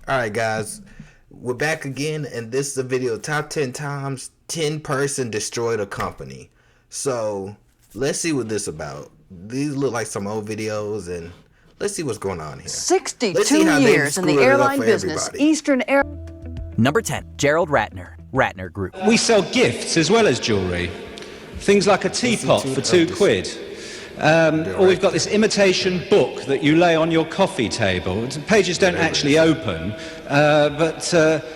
All right, guys, we're back again, and this is a video top 10 times 10 person destroyed a company. So let's see what this is about. These look like some old videos, and let's see what's going on here. 62 years in the airline business, Eastern Air. Number 10, Gerald Ratner, Ratner Group. We sell gifts as well as jewellery. Things like a teapot for £2. Or we've got this imitation book that you lay on your coffee table. The pages don't actually open, but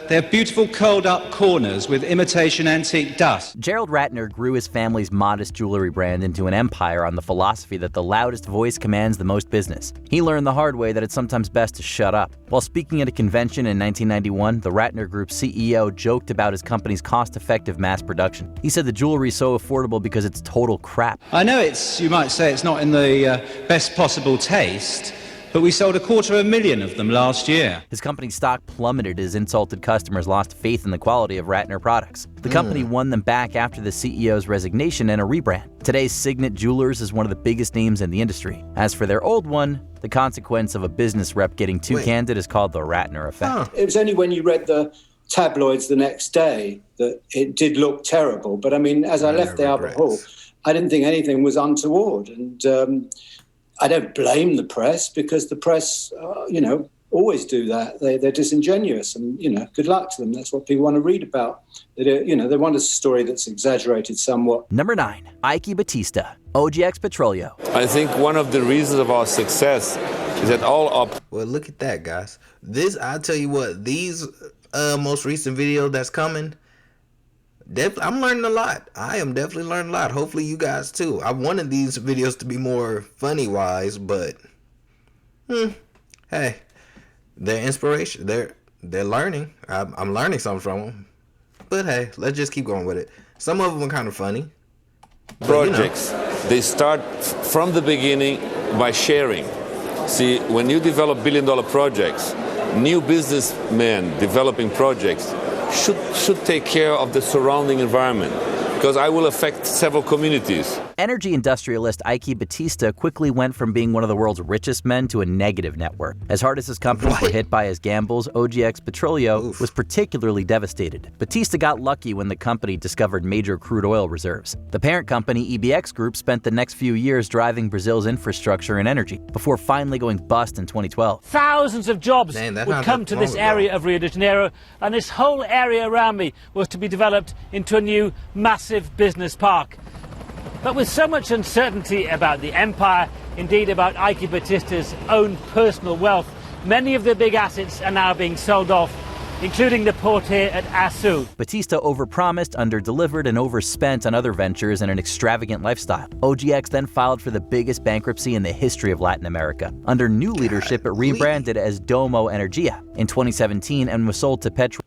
they're beautiful curled up corners with imitation antique dust. Gerald Ratner grew his family's modest jewelry brand into an empire on the philosophy that the loudest voice commands the most business. He learned the hard way that it's sometimes best to shut up. While speaking at a convention in 1991, the Ratner Group CEO joked about his company's cost-effective mass production. He said the jewelry is so affordable because it's total crap. I know you might say it's not in the best possible taste, but we sold 250,000 of them last year. His company's stock plummeted as insulted customers lost faith in the quality of Ratner products. The company won them back after the CEO's resignation and a rebrand. Today's Signet Jewelers is one of the biggest names in the industry. As for their old one, the consequence of a business rep getting too candid is called the Ratner effect. It was only when you read the tabloids the next day that it did look terrible. But I mean, as I left the Albert Hall, I didn't think anything was untoward. And I don't blame the press, because the press, always do that. They're disingenuous, and, good luck to them. That's what people want to read about. They want a story that's exaggerated somewhat. Number 9, Ike Batista, OGX Petroleo. I think one of the reasons of our success is that Well, look at that, guys. I'll tell you what, these most recent video that's coming, I'm learning a lot. I am definitely learning a lot. Hopefully you guys too. I wanted these videos to be more funny wise, but hey, they're inspiration. They're learning. I'm learning something from them. But hey, let's just keep going with it. Some of them are kind of funny. projects, they start from the beginning by sharing. See, when you develop billion-dollar projects, new businessmen developing projects should take care of the surrounding environment, because I will affect several communities. Energy industrialist Ike Batista quickly went from being one of the world's richest men to a negative net worth. As hard as his companies were hit by his gambles, OGX Petroleo was particularly devastated. Batista got lucky when the company discovered major crude oil reserves. The parent company, EBX Group, spent the next few years driving Brazil's infrastructure and energy, before finally going bust in 2012. Thousands of jobs would come to this area of Rio de Janeiro, and this whole area around me was to be developed into a new massive business park. But with so much uncertainty about the empire, indeed about Ike Batista's own personal wealth, many of the big assets are now being sold off, including the port here at Açu. Batista overpromised, underdelivered, and overspent on other ventures and an extravagant lifestyle. OGX then filed for the biggest bankruptcy in the history of Latin America. Under new leadership, it rebranded as Domo Energia in 2017 and was sold to Petro.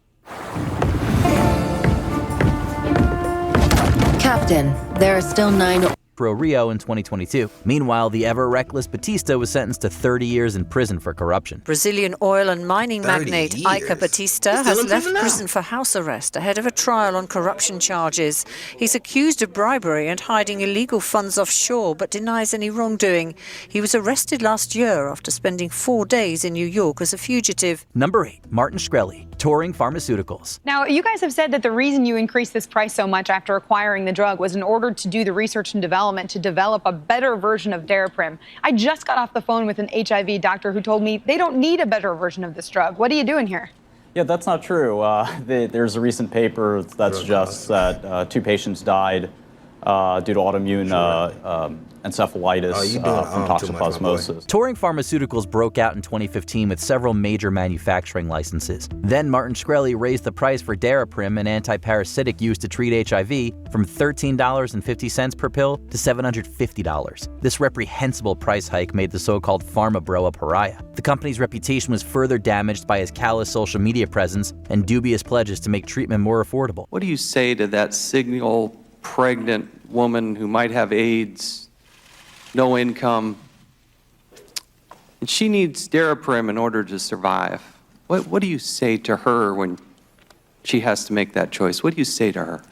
Captain, there are still 9 Rio in 2022. Meanwhile, the ever-reckless Batista was sentenced to 30 years in prison for corruption. Brazilian oil and mining magnate Ike Batista has left prison prison for house arrest ahead of a trial on corruption charges. He's accused of bribery and hiding illegal funds offshore, but denies any wrongdoing. He was arrested last year after spending 4 days in New York as a fugitive. Number 8, Martin Shkreli, Touring Pharmaceuticals. Now, you guys have said that the reason you increased this price so much after acquiring the drug was in order to do the research and development to develop a better version of Daraprim. I just got off the phone with an HIV doctor who told me they don't need a better version of this drug. What are you doing here? Yeah, that's not true. There's a recent paper that suggests that 2 patients died due to autoimmune encephalitis from toxoplasmosis. Touring Pharmaceuticals broke out in 2015 with several major manufacturing licenses. Then Martin Shkreli raised the price for Daraprim, an antiparasitic used to treat HIV, from $13.50 per pill to $750. This reprehensible price hike made the so-called pharma bro a pariah. The company's reputation was further damaged by his callous social media presence and dubious pledges to make treatment more affordable. What do you say to that single pregnant woman who might have AIDS, no income, and she needs Daraprim in order to survive? What do you say to her when she has to make that choice? What do you say to her?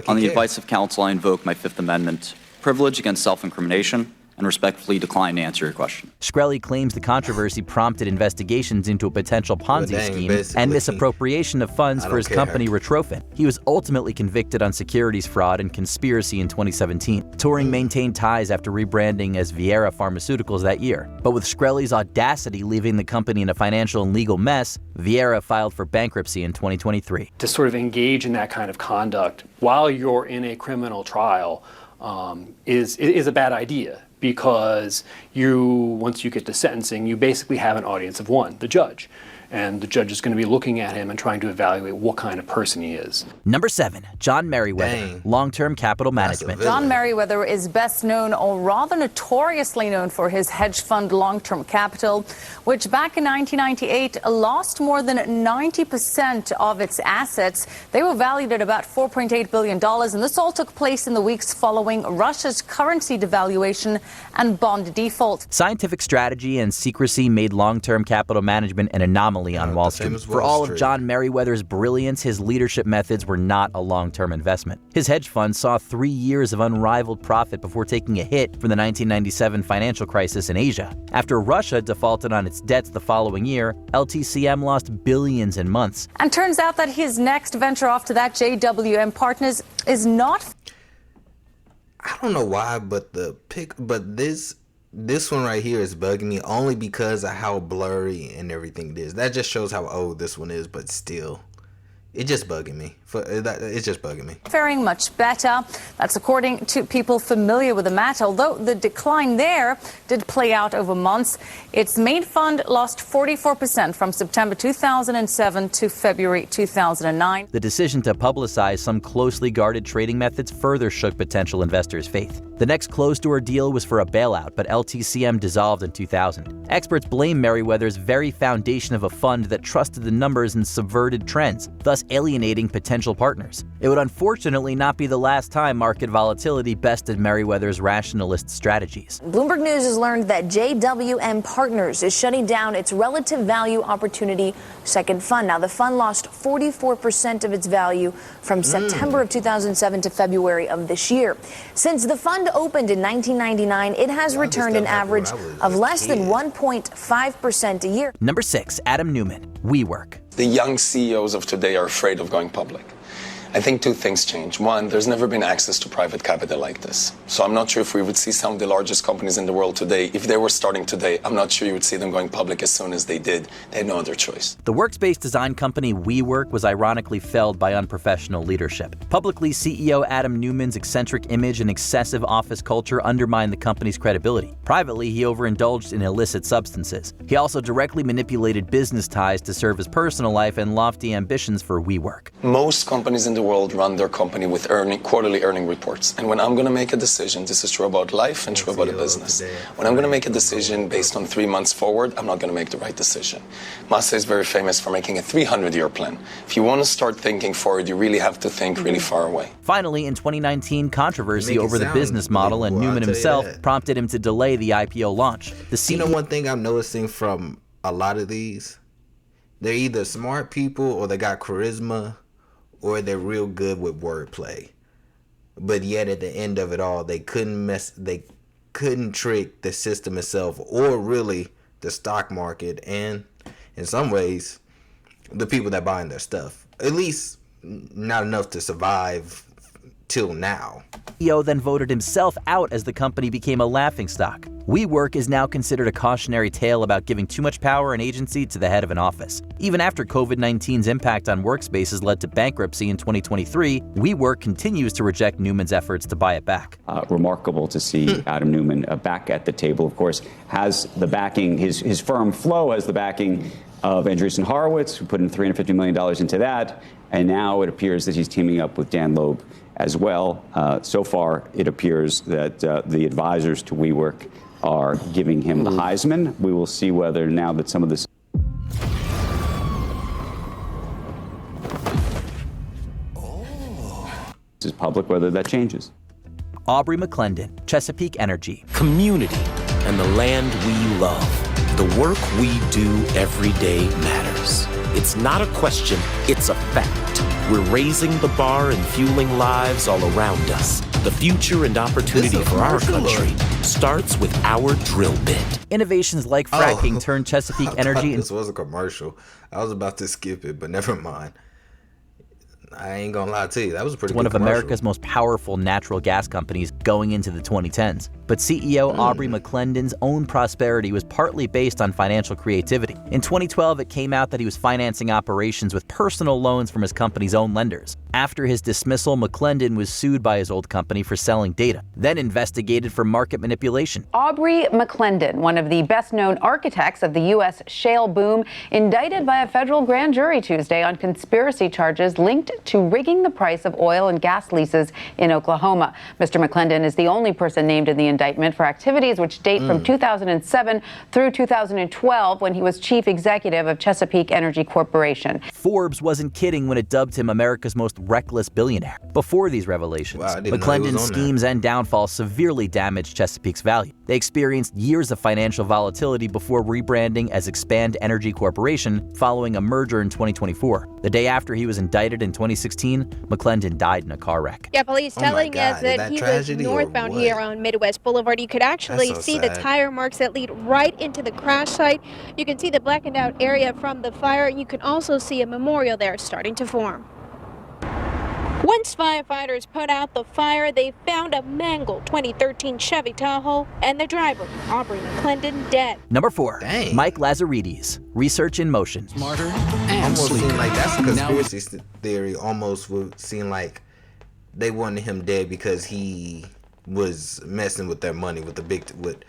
On the advice of counsel, I invoke my Fifth Amendment privilege against self-incrimination. and respectfully decline to answer your question. Shkreli claims the controversy prompted investigations into a potential Ponzi scheme and misappropriation of funds for his company Retrophin. He was ultimately convicted on securities fraud and conspiracy in 2017. Turing maintained ties after rebranding as Viera Pharmaceuticals that year. But with Shkreli's audacity leaving the company in a financial and legal mess, Viera filed for bankruptcy in 2023. To sort of engage in that kind of conduct while you're in a criminal trial is a bad idea, because once you get to sentencing, you basically have an audience of one, the judge. And the judge is going to be looking at him and trying to evaluate what kind of person he is. Number 7, John Meriwether, long-term capital management. John Meriwether is best known, or rather notoriously known, for his hedge fund Long-Term Capital, which back in 1998 lost more than 90% of its assets. They were valued at about $4.8 billion, and this all took place in the weeks following Russia's currency devaluation and bond default. Scientific strategy and secrecy made long-term capital management an anomaly on Wall Street. For all of John Meriwether's brilliance, his leadership methods were not a long-term investment. His hedge fund saw 3 years of unrivaled profit before taking a hit from the 1997 financial crisis in Asia. After Russia defaulted on its debts the following year, LTCM lost billions in months. And turns out that his next venture off to that, JWM Partners, is not... I don't know why, but this one right here is bugging me only because of how blurry and everything it is. That just shows how old this one is, but still, it's just bugging me. It's just bugging me. Faring much better. That's according to people familiar with the matter, although the decline there did play out over months. Its main fund lost 44% from September 2007 to February 2009. The decision to publicize some closely guarded trading methods further shook potential investors' faith. The next closed-door deal was for a bailout, but LTCM dissolved in 2000. Experts blame Meriwether's very foundation of a fund that trusted the numbers and subverted trends, thus alienating potential partners. It would unfortunately not be the last time market volatility bested Meriwether's rationalist strategies. Bloomberg News has learned that JWM Partners is shutting down its Relative Value Opportunity second fund. Now, the fund lost 44% of its value from September of 2007 to February of this year. Since the fund opened in 1999, it has returned an average of less than 1.5% a year. Number 6, Adam Neumann, WeWork. The young CEOs of today are afraid of going public. I think two things change. One, there's never been access to private capital like this. So I'm not sure if we would see some of the largest companies in the world today. If they were starting today, I'm not sure you would see them going public as soon as they did. They had no other choice. The workspace design company WeWork was ironically felled by unprofessional leadership. Publicly, CEO Adam Neumann's eccentric image and excessive office culture undermined the company's credibility. Privately, he overindulged in illicit substances. He also directly manipulated business ties to serve his personal life and lofty ambitions for WeWork. Most companies in the world run their company with quarterly earning reports. And when I'm going to make a decision, this is true about life and true about a business. When I'm going to make a decision based on 3 months forward, I'm not going to make the right decision. Masa is very famous for making a 300-year plan. If you want to start thinking forward, you really have to think really far away. Finally, in 2019, controversy over the business model and Neumann himself prompted him to delay the IPO launch. You know, one thing I'm noticing from a lot of these, they're either smart people or they got charisma, or they're real good with wordplay, but yet at the end of it all, they couldn't trick the system itself, or really the stock market, and in some ways, the people that buy their stuff. At least not enough to survive till now. CEO then voted himself out as the company became a laughingstock. WeWork is now considered a cautionary tale about giving too much power and agency to the head of an office. Even after COVID-19's impact on workspaces led to bankruptcy in 2023, WeWork continues to reject Neumann's efforts to buy it back. Remarkable to see Adam Neumann back at the table. Of course, has the backing, his firm Flow has the backing of Andreessen Horowitz, who put in $350 million into that, and now it appears that he's teaming up with Dan Loeb as well. So far, it appears that the advisors to WeWork are giving him the Heisman. We will see whether, now that some of this is public, whether that changes. Aubrey McClendon, Chesapeake Energy. Community and the land we love. The work we do every day matters. It's not a question, it's a fact. We're raising the bar and fueling lives all around us. The future and opportunity for our country starts with our drill bit. Innovations like fracking turned Chesapeake Energy. This was a commercial. I was about to skip it, but never mind. I ain't gonna lie to you, that was a pretty good one of commercial. America's most powerful natural gas companies going into the 2010s. But CEO Aubrey McClendon's own prosperity was partly based on financial creativity. In 2012, it came out that he was financing operations with personal loans from his company's own lenders. After his dismissal, McClendon was sued by his old company for selling data, then investigated for market manipulation. Aubrey McClendon, one of the best-known architects of the U.S. shale boom, indicted by a federal grand jury Tuesday on conspiracy charges linked to rigging the price of oil and gas leases in Oklahoma. Mr. McClendon is the only person named in the indictment for activities which date from 2007 through 2012, when he was chief executive of Chesapeake Energy Corporation. Forbes wasn't kidding when it dubbed him America's most reckless billionaire. Before these revelations, McClendon's schemes and downfall severely damaged Chesapeake's value. They experienced years of financial volatility before rebranding as Expand Energy Corporation following a merger in 2024. The day after he was indicted in 2016, McClendon died in a car wreck. Yeah, police telling us that he was northbound here on Midwest Boulevard. You could actually see the tire marks that lead right into the crash site. You can see the blackened out area from the fire. You can also see a memorial there starting to form. Once firefighters put out the fire, they found a mangled 2013 Chevy Tahoe and the driver, Aubrey McClendon, dead. Number 4, Mike Lazaridis, Research in Motion. Smarter and almost seemed like that's a conspiracy theory. Almost would seem like they wanted him dead because he was messing with their money, with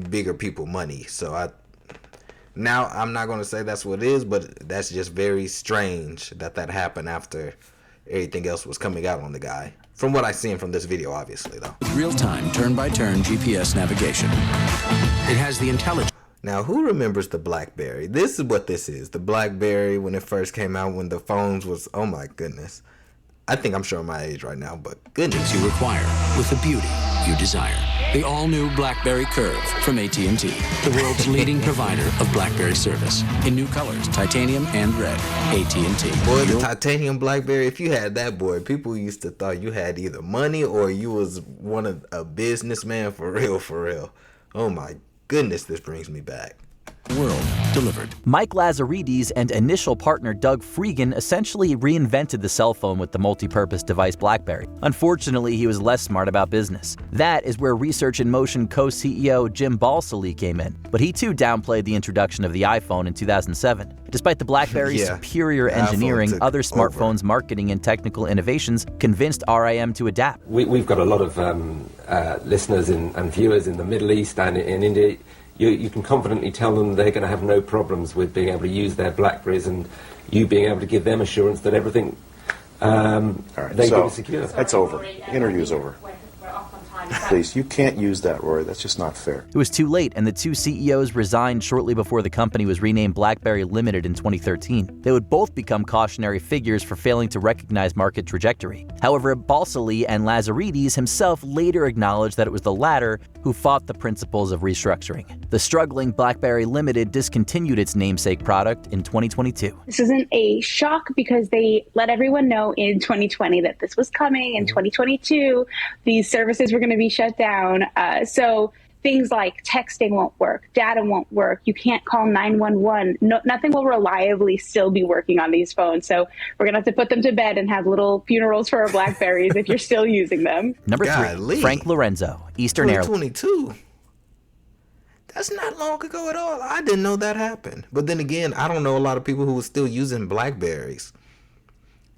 bigger people money. So I'm not going to say that's what it is, but that's just very strange that happened after everything else was coming out on the guy. From what I've seen from this video, obviously, though. Real-time, turn-by-turn GPS navigation. It has the intelligence. Now, who remembers the BlackBerry? This is what this is. The BlackBerry, when it first came out, when the phones was, oh my goodness. I think I'm showing my age right now, but goodness. You require, with the beauty you desire. The all-new BlackBerry Curve from AT&T, the world's leading provider of BlackBerry service. In new colors, titanium and red. AT&T. Boy, the titanium BlackBerry, if you had that, boy, people used to thought you had either money or you was a businessman for real, for real. Oh my goodness, this brings me back. World delivered. Mike Lazaridis and initial partner Doug Freegan essentially reinvented the cell phone with the multi-purpose device BlackBerry. Unfortunately, he was less smart about business. That is where Research in Motion co-CEO Jim Balsillie came in, but he too downplayed the introduction of the iPhone in 2007. Despite the BlackBerry's superior engineering, other smartphones' marketing and technical innovations convinced RIM to adapt. We've got a lot of listeners and viewers in the Middle East and in India. You can confidently tell them they're going to have no problems with being able to use their BlackBerries, and you being able to give them assurance that everything they give is secure. That's over. Interview's over. Please, you can't use that, Rory. That's just not fair. It was too late, and the two CEOs resigned shortly before the company was renamed BlackBerry Limited in 2013. They would both become cautionary figures for failing to recognize market trajectory. However, Balsillie and Lazaridis himself later acknowledged that it was the latter who fought the principles of restructuring. The struggling BlackBerry Limited discontinued its namesake product in 2022. This isn't a shock because they let everyone know in 2020 that this was coming. In 2022, these services were going to be shut down. So things like texting won't work, data won't work, you can't call 911. Nothing will reliably still be working on these phones. So we're going to have to put them to bed and have little funerals for our BlackBerries if you're still using them. Number 3, Frank Lorenzo, Eastern Airlines. 2022. That's not long ago at all. I didn't know that happened. But then again, I don't know a lot of people who were still using BlackBerries.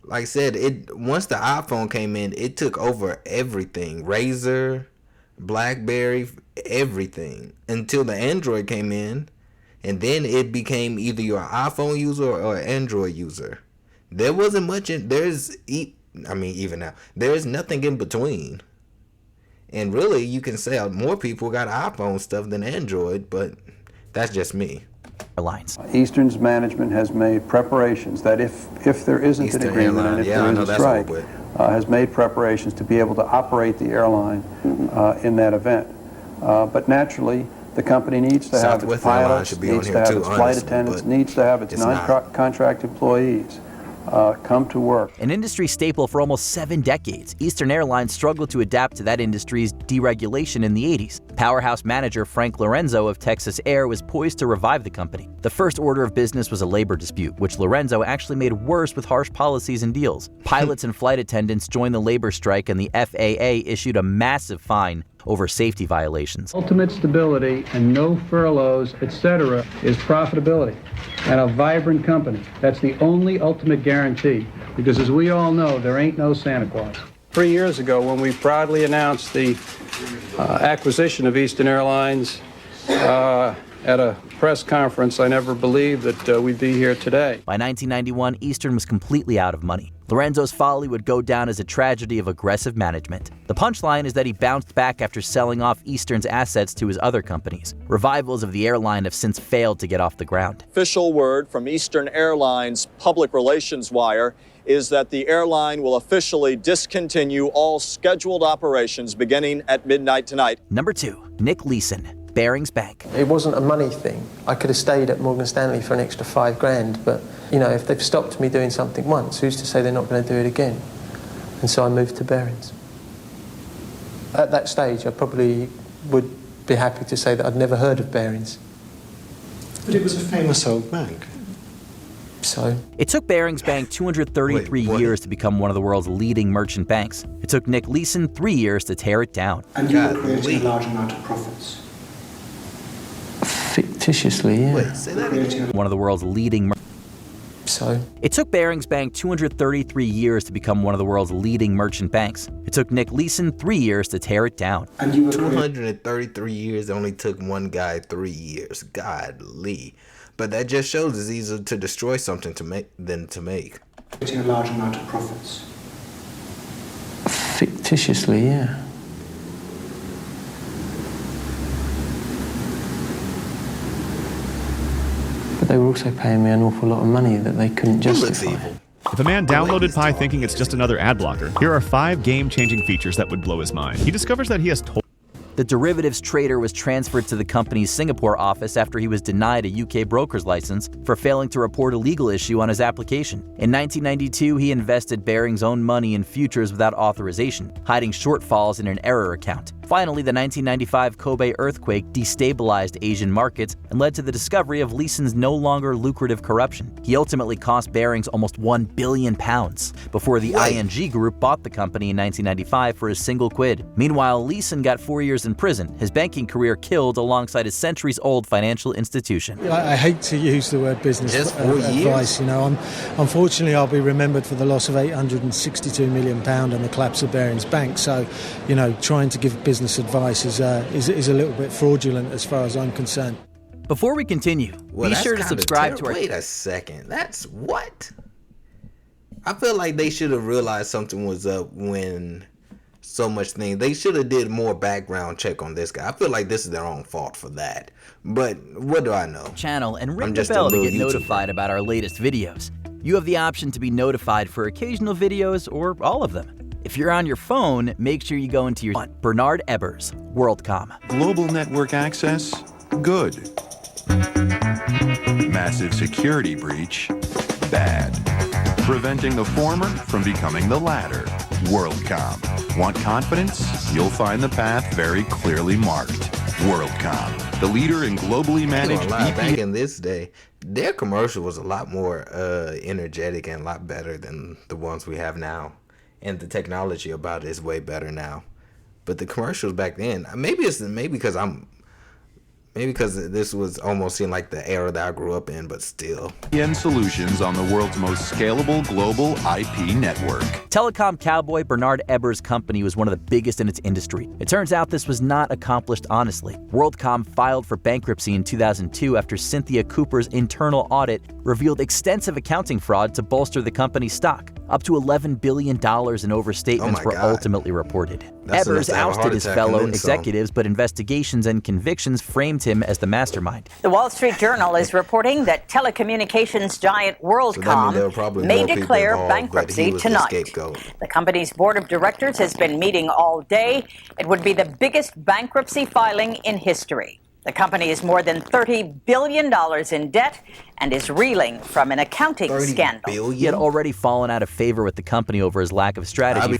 Like I said, once the iPhone came in, it took over everything. Razr, BlackBerry, everything. Until the Android came in. And then it became either you're an iPhone user or an Android user. There wasn't much even now, there's nothing in between. And really, you can say more people got iPhone stuff than Android, but that's just me. Airlines. Eastern's management has made preparations that if there isn't an agreement and if there is a strike, has made preparations to be able to operate the airline in that event. But naturally, the company needs to have its pilots, needs to have its flight attendants, needs to have its non-contract employees. come to work. An industry staple for almost 7 decades, Eastern Airlines struggled to adapt to that industry's deregulation in the 80s. Powerhouse manager Frank Lorenzo of Texas Air was poised to revive the company. The first order of business was a labor dispute, which Lorenzo actually made worse with harsh policies and deals. Pilots and flight attendants joined the labor strike, and the FAA issued a massive fine over safety violations. Ultimate stability and no furloughs, etc., is profitability and a vibrant company. That's the only ultimate guarantee, because as we all know, there ain't no Santa Claus. 3 years ago, when we proudly announced the acquisition of Eastern Airlines at a press conference, I never believed that we'd be here today. By 1991, Eastern was completely out of money. Lorenzo's folly would go down as a tragedy of aggressive management. The punchline is that he bounced back after selling off Eastern's assets to his other companies. Revivals of the airline have since failed to get off the ground. Official word from Eastern Airlines' public relations wire is that the airline will officially discontinue all scheduled operations beginning at midnight tonight. Number 2, Nick Leeson, Barings Bank. It wasn't a money thing. I could have stayed at Morgan Stanley for an extra $5,000, but you know, if they've stopped me doing something once, who's to say they're not going to do it again? And so I moved to Barings. At that stage, I probably would be happy to say that I'd never heard of Barings. But it was a famous old bank. So? It took Barings Bank 233 years to become one of the world's leading merchant banks. It took Nick Leeson 3 years to tear it down. And you were creating a large amount of profits. Fictitiously, yeah. Wait, say that again. One of the world's leading So? It took Barings Bank 233 years to become one of the world's leading merchant banks. It took Nick Leeson 3 years to tear it down. And you were 233 years, only took one guy 3 years. Godly. But that just shows it's easier to destroy something than to make. Creating a large amount of profits. Fictitiously, yeah. But they were also paying me an awful lot of money that they couldn't justify. If a man downloaded Pi thinking it's just another ad blocker, here are 5 game-changing features that would blow his mind. He discovers that he has The derivatives trader was transferred to the company's Singapore office after he was denied a UK broker's license for failing to report a legal issue on his application. In 1992, he invested Barings' own money in futures without authorization, hiding shortfalls in an error account. Finally, the 1995 Kobe earthquake destabilized Asian markets and led to the discovery of Leeson's no longer lucrative corruption. He ultimately cost Barings almost £1 billion before the ING Group bought the company in 1995 for a single quid. Meanwhile, Leeson got 4 years in prison, his banking career killed alongside his centuries-old financial institution. I hate to use the word business advice. You know, unfortunately, I'll be remembered for the loss of £862 million and the collapse of Barings Bank. So, you know, trying to give business advice is a little bit fraudulent as far as I'm concerned. Before we continue, be sure to subscribe to our... Wait a second. That's what? I feel like they should have realized something was up when so much thing. They should have did more background check on this guy. I feel like this is their own fault for that. But what do I know? Channel and ring the bell to get notified about our latest videos. You have the option to be notified for occasional videos or all of them. If you're on your phone, make sure you go into your Bernard Ebbers, WorldCom. Global network access? Good. Massive security breach? Bad. Preventing the former from becoming the latter? WorldCom. Want confidence? You'll find the path very clearly marked. WorldCom, the leader in globally managed VPN. Back in this day, their commercial was a lot more energetic and a lot better than the ones we have now. And the technology about it is way better now. But the commercials back then, maybe because this was almost in like the era that I grew up in, but still. VPN solutions on the world's most scalable global IP network. Telecom cowboy Bernard Ebbers' company was one of the biggest in its industry. It turns out this was not accomplished honestly. WorldCom filed for bankruptcy in 2002 after Cynthia Cooper's internal audit revealed extensive accounting fraud to bolster the company's stock. Up to $11 billion in overstatements were ultimately reported. Ebbers ousted his fellow executives, but investigations and convictions framed him as the mastermind. The Wall Street Journal is reporting that telecommunications giant WorldCom may declare bankruptcy tonight. The company's board of directors has been meeting all day. It would be the biggest bankruptcy filing in history. The company is more than $30 billion in debt and is reeling from an accounting scandal. He had already fallen out of favor with the company over his lack of strategy.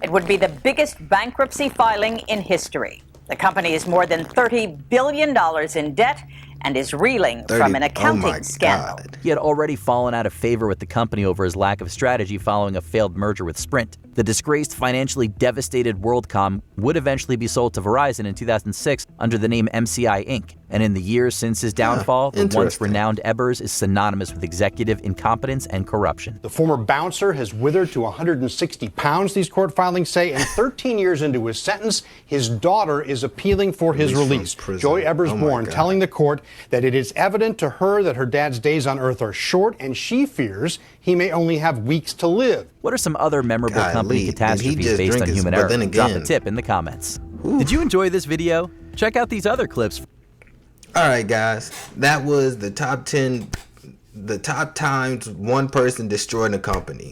It would be the biggest bankruptcy filing in history. The company is more than $30 billion in debt and is reeling from an accounting scandal. He had already fallen out of favor with the company over his lack of strategy following a failed merger with Sprint. The disgraced, financially devastated WorldCom would eventually be sold to Verizon in 2006 under the name MCI Inc. And in the years since his downfall, the once renowned Ebers is synonymous with executive incompetence and corruption. The former bouncer has withered to 160 pounds, these court filings say, and 13 years into his sentence, his daughter is appealing for his release. Joy Ebers-Born telling the court that it is evident to her that her dad's days on Earth are short, and she fears he may only have weeks to live. What are some other memorable company catastrophes based on human error? Drop a tip in the comments. Did you enjoy this video? Check out these other clips. All right, guys, that was the top 10, the top times one person destroyed a company.